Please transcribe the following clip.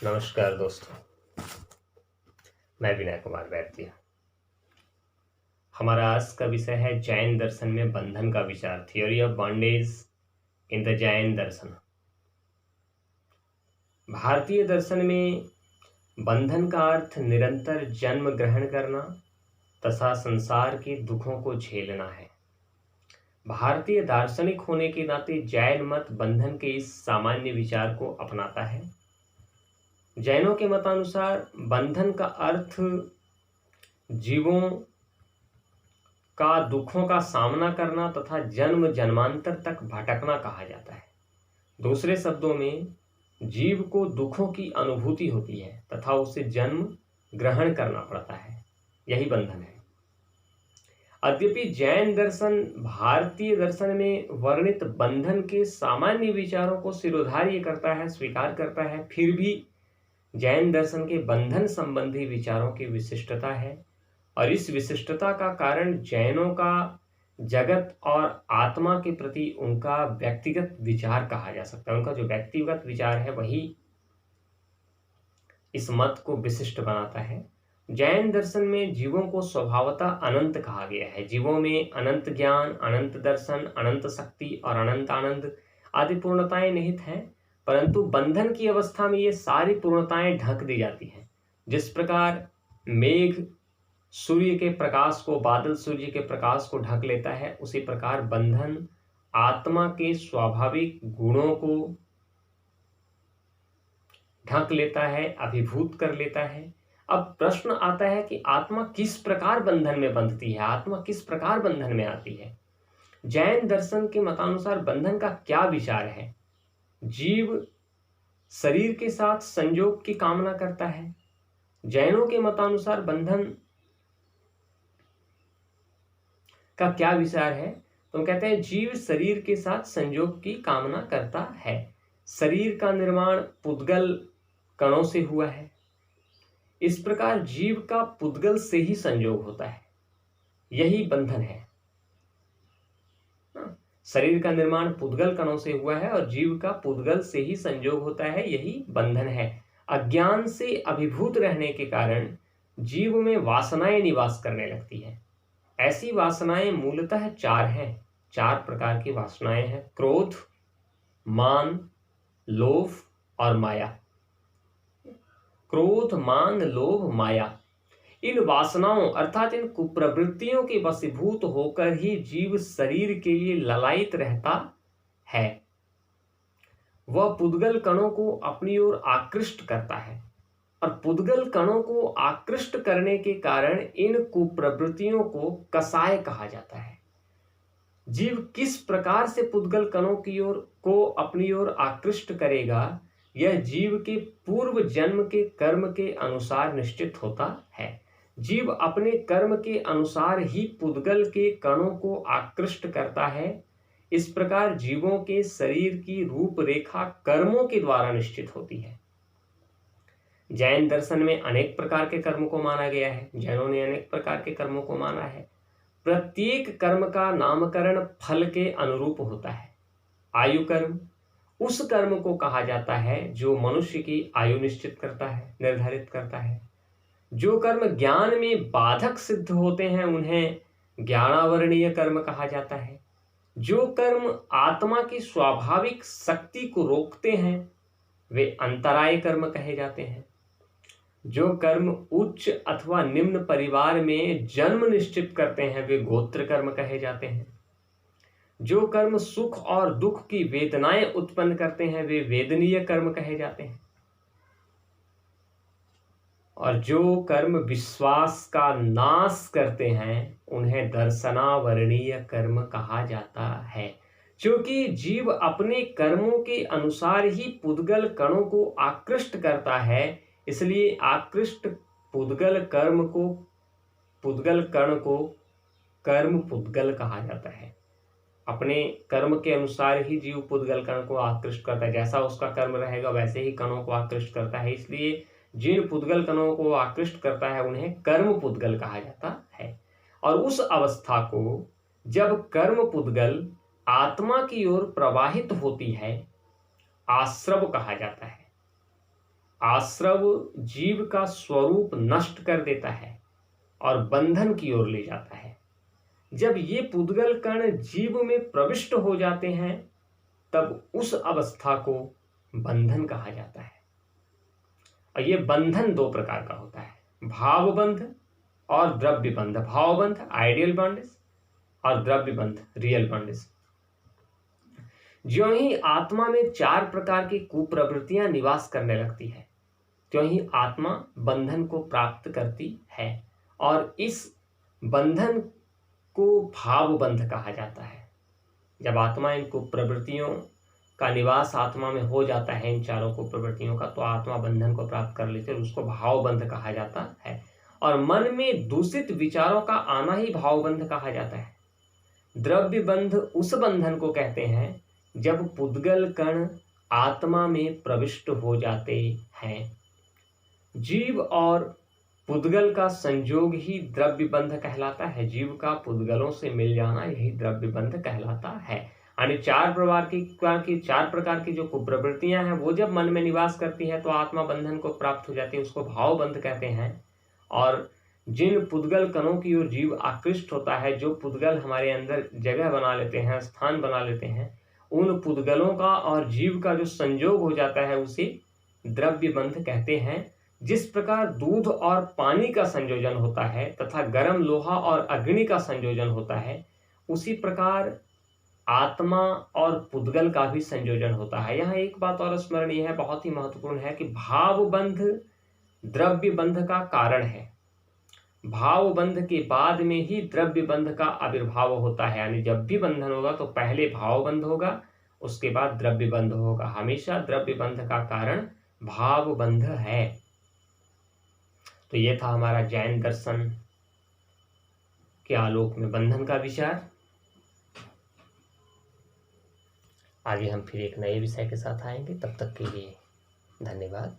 नमस्कार दोस्तों, मैं विनय कुमार बैरतिया। हमारा आज का विषय है जैन दर्शन में बंधन का विचार, theory of bondage in the Jain darshan. भारतीय दर्शन में बंधन का अर्थ निरंतर जन्म ग्रहण करना तथा संसार के दुखों को झेलना है। भारतीय दार्शनिक होने के नाते जैन मत बंधन के इस सामान्य विचार को अपनाता है। जैनों के मतानुसार बंधन का अर्थ जीवों का दुखों का सामना करना तथा जन्म जन्मांतर तक भटकना कहा जाता है। दूसरे शब्दों में, जीव को दुखों की अनुभूति होती है तथा उसे जन्म ग्रहण करना पड़ता है, यही बंधन है। यद्यपि जैन दर्शन भारतीय दर्शन में वर्णित बंधन के सामान्य विचारों को सिरोधार्य करता है, स्वीकार करता है, फिर भी जैन दर्शन के बंधन संबंधी विचारों की विशिष्टता है और इस विशिष्टता का कारण जैनों का जगत और आत्मा के प्रति उनका व्यक्तिगत विचार कहा जा सकता है। उनका जो व्यक्तिगत विचार है वही इस मत को विशिष्ट बनाता है। जैन दर्शन में जीवों को स्वभावतः अनंत कहा गया है। जीवों में अनंत ज्ञान, अनंत दर्शन, अनंत शक्ति और अनंत आनंद आदि पूर्णताएं निहित हैं, परंतु बंधन की अवस्था में ये सारी पूर्णताएं ढक दी जाती हैं। जिस प्रकार मेघ सूर्य के प्रकाश को, बादल सूर्य के प्रकाश को ढक लेता है, उसी प्रकार बंधन आत्मा के स्वाभाविक गुणों को ढक लेता है, अभिभूत कर लेता है। अब प्रश्न आता है कि आत्मा किस प्रकार बंधन में बंधती है, आत्मा किस प्रकार बंधन में आती है। जैन दर्शन के मतानुसार बंधन का क्या विचार है। जीव शरीर के साथ संयोग की कामना करता है। जैनों के मतानुसार बंधन का क्या विचार है, तो हम कहते हैं जीव शरीर के साथ संयोग की कामना करता है। शरीर का निर्माण पुद्गल कणों से हुआ है, इस प्रकार जीव का पुद्गल से ही संयोग होता है, यही बंधन है। शरीर का निर्माण पुद्गल कणों से हुआ है और जीव का पुद्गल से ही संयोग होता है, यही बंधन है। अज्ञान से अभिभूत रहने के कारण जीव में वासनाएं निवास करने लगती हैं। ऐसी वासनाएं मूलतः चार हैं, चार प्रकार की वासनाएं हैं: क्रोध, मान, लोभ और माया। क्रोध, मान, लोभ, माया, इन वासनाओं अर्थात इन कुप्रवृत्तियों के वशीभूत होकर ही जीव शरीर के लिए ललायित रहता है। वह पुद्गल कणों को अपनी ओर आकृष्ट करता है और पुद्गल कणों को आकृष्ट करने के कारण इन कुप्रवृत्तियों को कसाय कहा जाता है। जीव किस प्रकार से पुद्गल कणों की ओर को अपनी ओर आकृष्ट करेगा, यह जीव के पूर्व जन्म के कर्म के अनुसार निश्चित होता है। जीव अपने कर्म के अनुसार ही पुद्गल के कणों को आकृष्ट करता है। इस प्रकार जीवों के शरीर की रूपरेखा कर्मों के द्वारा निश्चित होती है। जैन दर्शन में अनेक प्रकार के कर्म को माना गया है। जैनों ने अनेक प्रकार के कर्मों को माना है। प्रत्येक कर्म का नामकरण फल के अनुरूप होता है। आयु कर्म उस कर्म को कहा जाता है जो मनुष्य की आयु निश्चित करता है, निर्धारित करता है। जो कर्म ज्ञान में बाधक सिद्ध होते हैं उन्हें ज्ञानावरणीय कर्म कहा जाता है। जो कर्म आत्मा की स्वाभाविक शक्ति को रोकते हैं वे अंतराय कर्म कहे जाते हैं। जो कर्म उच्च अथवा निम्न परिवार में जन्म निश्चित करते हैं वे गोत्र कर्म कहे जाते हैं। जो कर्म सुख और दुख की वेदनाएं उत्पन्न करते हैं वे वेदनीय कर्म कहे जाते हैं। और जो कर्म विश्वास का नाश करते हैं उन्हें दर्शनावरणीय कर्म कहा जाता है। क्योंकि जीव अपने कर्मों के अनुसार ही पुद्गल कणों को आकृष्ट करता है, इसलिए आकृष्ट पुद्गल कर्म को, पुद्गल कण को कर्म पुद्गल कहा जाता है। अपने कर्म के अनुसार ही जीव पुद्गल कण को आकृष्ट करता है। जैसा उसका कर्म रहेगा वैसे ही कणों को आकृष्ट करता है। इसलिए जिन पुद्गल कणों को आकृष्ट करता है उन्हें कर्म पुद्गल कहा जाता है। और उस अवस्था को जब कर्म पुद्गल आत्मा की ओर प्रवाहित होती है आश्रव कहा जाता है। आश्रव जीव का स्वरूप नष्ट कर देता है और बंधन की ओर ले जाता है। जब ये पुद्गल कण जीव में प्रविष्ट हो जाते हैं तब उस अवस्था को बंधन कहा जाता है। और ये बंधन दो प्रकार का होता है, भावबंध और द्रव्य बंध। भावबंध आइडियल बॉन्डेज और द्रव्य बंध रियल बॉन्डेज। ज्यों ही आत्मा में चार प्रकार की कुप्रवृत्तियां निवास करने लगती है त्यों ही आत्मा बंधन को प्राप्त करती है और इस बंधन को भावबंध कहा जाता है। जब आत्मा इन कुप्रवृत्तियों का निवास आत्मा में हो जाता है, इन चारों कुप्रवृत्तियों का, तो आत्मा बंधन को प्राप्त कर लेती है, उसको भावबंध कहा जाता है। और मन में दूषित विचारों का आना ही भावबंध कहा जाता है। द्रव्य बंध उस बंधन को कहते हैं जब पुद्गल कण आत्मा में प्रविष्ट हो जाते हैं। जीव और पुद्गल का संयोग ही द्रव्य बंध कहलाता है। जीव का पुद्गलों से मिल जाना यही द्रव्य बंध कहलाता है। यानी चार प्रकार की जो कुप्रवृत्तियां हैं वो जब मन में निवास करती है तो आत्मा बंधन को प्राप्त हो जाती है, उसको भाव बंध कहते हैं। और जिन पुद्गल कणों की ओर जीव आकृष्ट होता है, जो पुद्गल हमारे अंदर जगह बना लेते हैं, स्थान बना लेते हैं, उन पुद्गलों का और जीव का जो संयोग हो जाता है उसे द्रव्य बंध कहते हैं। जिस प्रकार दूध और पानी का संयोजन होता है तथा गर्म लोहा और अग्नि का संयोजन होता है, उसी प्रकार आत्मा और पुद्गल का भी संयोजन होता है। यहाँ एक बात और स्मरणीय है, बहुत ही महत्वपूर्ण है कि भावबंध द्रव्य बंध का कारण है। भावबंध के बाद में ही द्रव्य बंध का आविर्भाव होता है। यानी जब भी बंधन होगा तो पहले भावबंध होगा, उसके बाद द्रव्य बंध होगा। हमेशा द्रव्य बंध का कारण भावबंध है। तो ये था हमारा जैन दर्शन के आलोक में बंधन का विचार। आगे हम फिर एक नए विषय के साथ आएंगे। तब तक के लिए धन्यवाद।